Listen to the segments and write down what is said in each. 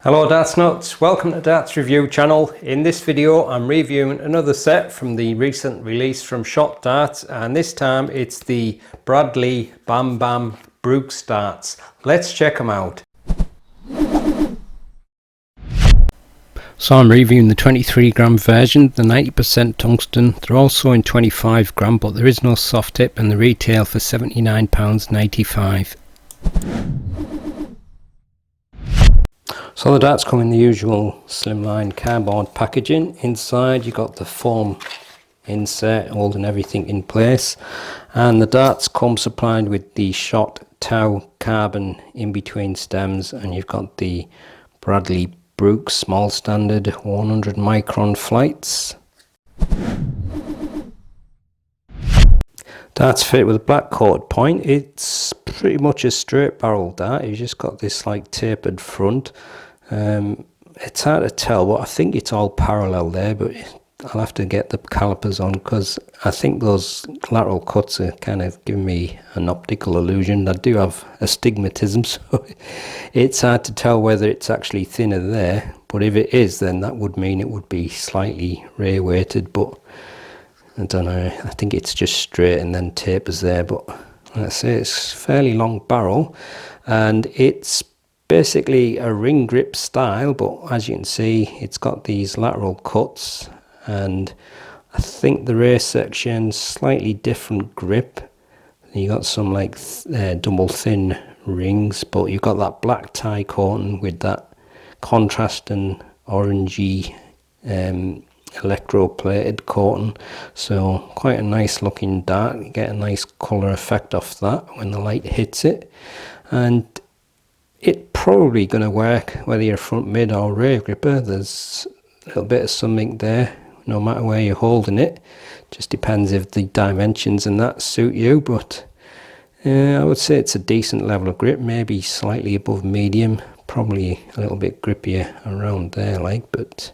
Hello Darts Nutz, welcome to Darts Review channel. In this video I'm reviewing another set from the recent release from Shot Darts, and this time it's the Bradley Bam Bam Brooks darts. Let's check them out. So I'm reviewing the 23 gram version, the 90% tungsten. They're also in 25 gram, but there is no soft tip, and the retail for £79.95. So the darts come in the usual slimline cardboard packaging. Inside you got the foam insert holding everything in place, and the darts come supplied with the Shot Tau carbon in between stems, and you've got the Bradley Brooks small standard 100 micron flights. Darts fit with a black coated point. It's pretty much a straight barrel dart. You just got this like tapered front. It's hard to tell, but I think it's all parallel there, but I'll have to get the calipers on because I think those lateral cuts are kind of giving me an optical illusion. I do have astigmatism, so it's hard to tell whether it's actually thinner there, but if it is, then that would mean it would be slightly rear weighted, but I don't know, I think it's just straight and then tapers there. But let's say it's fairly long barrel, and it's basically a ring grip style, but as you can see it's got these lateral cuts, and I think the rear section slightly different grip. You got some like double thin rings, but you've got that black tie coating with that contrasting orangey electroplated coating, so quite a nice looking dart. You get a nice colour effect off that when the light hits it, and it's probably going to work whether you're front mid or rear gripper. There's a little bit of something there no matter where you're holding it. Just depends if the dimensions and that suit you, but I would say it's a decent level of grip, maybe slightly above medium, probably a little bit grippier around there like, but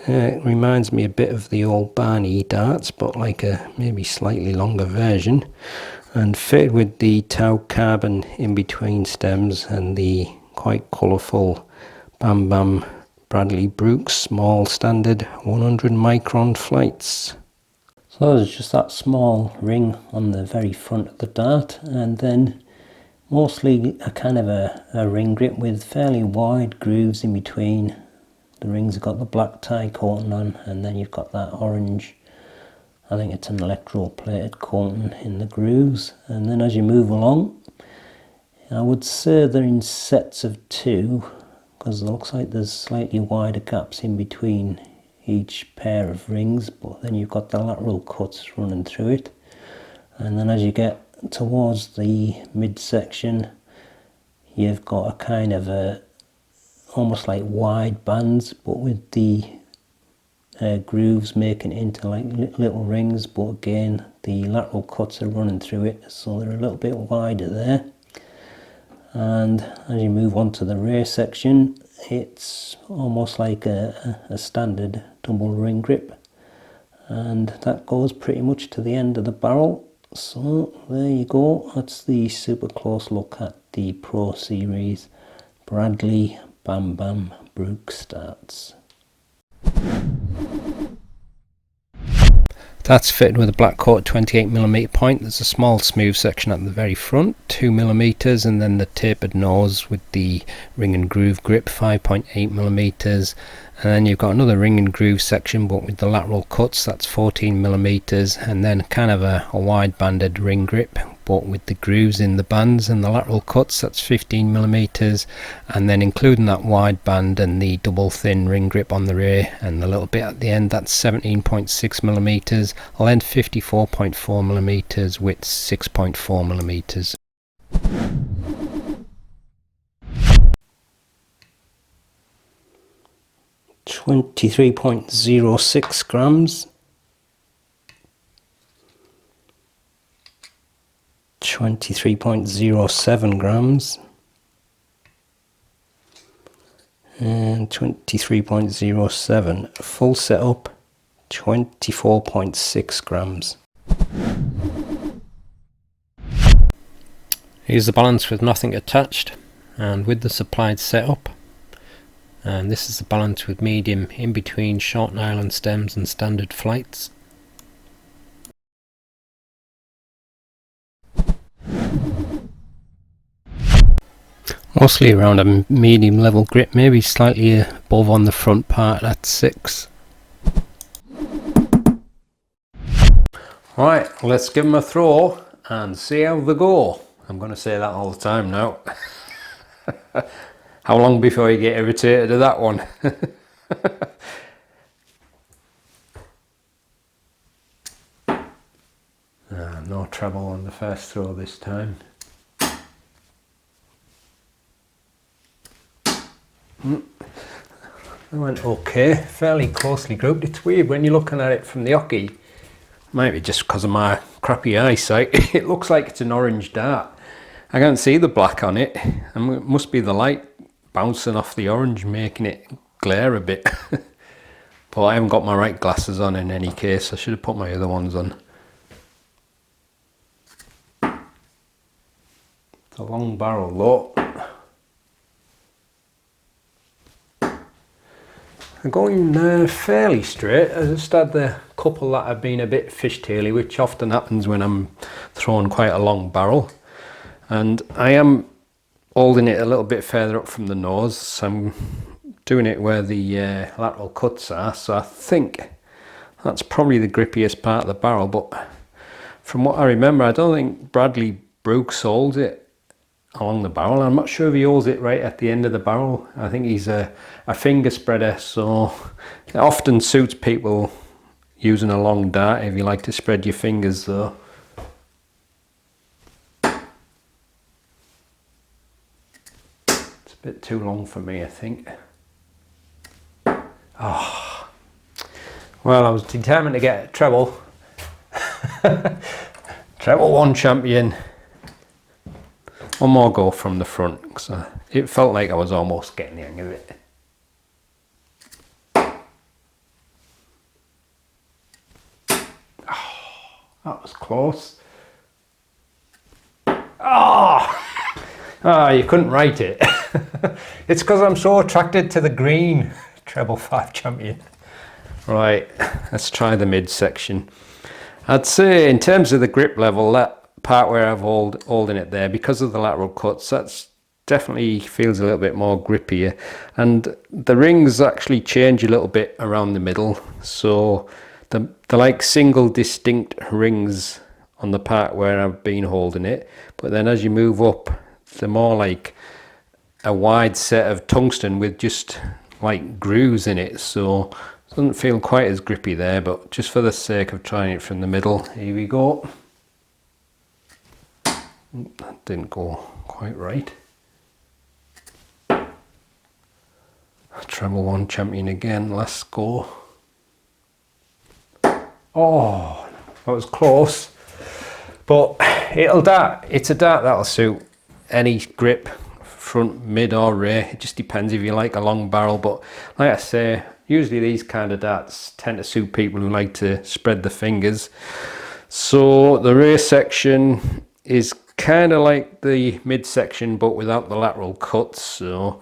it reminds me a bit of the old Barney darts, but like a maybe slightly longer version, and fitted with the Tau carbon in between stems and the quite colourful Bam Bam Bradley Brooks small standard 100 micron flights. So there's just that small ring on the very front of the dart, and then mostly a kind of a ring grip with fairly wide grooves in between. The rings have got the black tie coating on, and then you've got that orange, I think it's an electroplated coating in the grooves. And then as you move along, I would say they're in sets of two, because it looks like there's slightly wider gaps in between each pair of rings, but then you've got the lateral cuts running through it. And then as you get towards the midsection, you've got a kind of a almost like wide bands, but with the grooves making it into like little rings, but again the lateral cuts are running through it, so they're a little bit wider there. And as you move on to the rear section, it's almost like a standard double ring grip, and that goes pretty much to the end of the barrel. So there you go, that's the super close look at the Pro Series Bradley Bam Bam Brooks darts. That's fitted with a black coated 28mm point. There's a small smooth section at the very front, 2mm, and then the tapered nose with the ring and groove grip, 5.8mm, and then you've got another ring and groove section but with the lateral cuts, that's 14mm, and then kind of a wide banded ring grip but with the grooves in the bands and the lateral cuts, that's 15mm, and then including that wide band and the double thin ring grip on the rear and the little bit at the end, that's 17.6mm, length 54.4mm, width 6.4mm. .06 grams, 23.07 grams, and 23.07. Full setup 24.6 grams. Here's the balance with nothing attached, and with the supplied setup and this is the balance with medium in between short nylon stems and standard flights. Mostly around a medium level grip, maybe slightly above on the front part at 6. Right, let's give them a throw and see how they go. I'm going to say that all the time now. How long before you get irritated of that one? No treble on the first throw this time. That went okay, fairly closely grouped. It's weird when you're looking at it from the hockey. Maybe just because of my crappy eyesight. It looks like it's an orange dart. I can't see the black on it, and it must be the light bouncing off the orange making it glare a bit. But I haven't got my right glasses on in any case. I should have put my other ones on. It's a long barrel though. I'm going fairly straight. I just had the couple that have been a bit fishtaily, which often happens when I'm throwing quite a long barrel. And I am holding it a little bit further up from the nose, so I'm doing it where the lateral cuts are. So I think that's probably the grippiest part of the barrel, but from what I remember, I don't think Bradley Brooks holds it along the barrel. I'm not sure if he holds it right at the end of the barrel. I think he's a finger spreader, so it often suits people using a long dart if you like to spread your fingers though. It's a bit too long for me, I think. Oh. Well, I was determined to get a treble. Treble 1 champion. One more go from the front, because it felt like I was almost getting the hang of it. Oh, that was close. Oh, you couldn't write it. It's because I'm so attracted to the green. Treble 5 champion. Right, let's try the midsection. I'd say in terms of the grip level, that part where I've holding it there, because of the lateral cuts, that's definitely feels a little bit more grippier, and the rings actually change a little bit around the middle, so they're like single distinct rings on the part where I've been holding it, but then as you move up, they're more like a wide set of tungsten with just like grooves in it, so it doesn't feel quite as grippy there. But just for the sake of trying it from the middle, here we go. That didn't go quite right. Treble 1 champion again, let's go. Oh, that was close, but it's a dart that'll suit any grip, front, mid or rear. It just depends if you like a long barrel, but like I say, usually these kind of darts tend to suit people who like to spread the fingers. So the rear section is kind of like the midsection but without the lateral cuts, so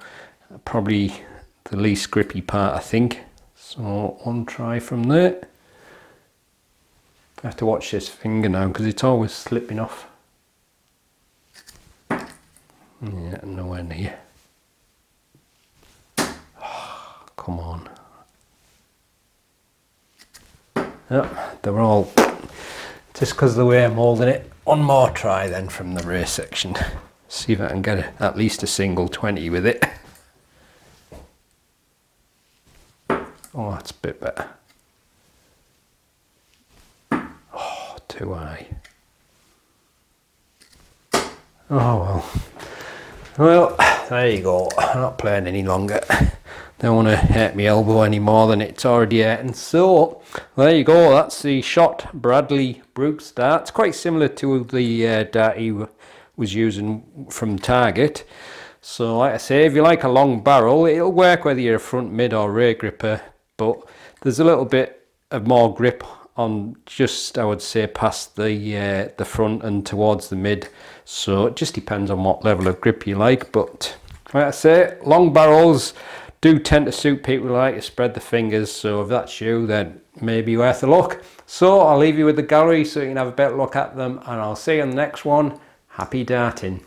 probably the least grippy part, I think. So one try from there. I have to watch this finger now because it's always slipping off. Yeah, nowhere near. Oh, come on. Yeah, they're all just because of the way I'm holding it. One more try then from the rear section. See if I can get at least a single 20 with it. Oh, that's a bit better. Oh, too high. Oh well. Well, there you go. I'm not playing any longer. Don't want to hurt my elbow any more than it's already hurting. So there you go. That's the shot Bradley Brooks dart. It's quite similar to the dart he was using from Target. So like I say, if you like a long barrel, it'll work whether you're a front, mid or rear gripper. But there's a little bit of more grip on just, I would say, past the front and towards the mid. So it just depends on what level of grip you like. But like I say, long barrels do tend to suit people who like to spread the fingers, so if that's you, then maybe worth a look. So I'll leave you with the gallery so you can have a better look at them, and I'll see you on the next one. Happy darting.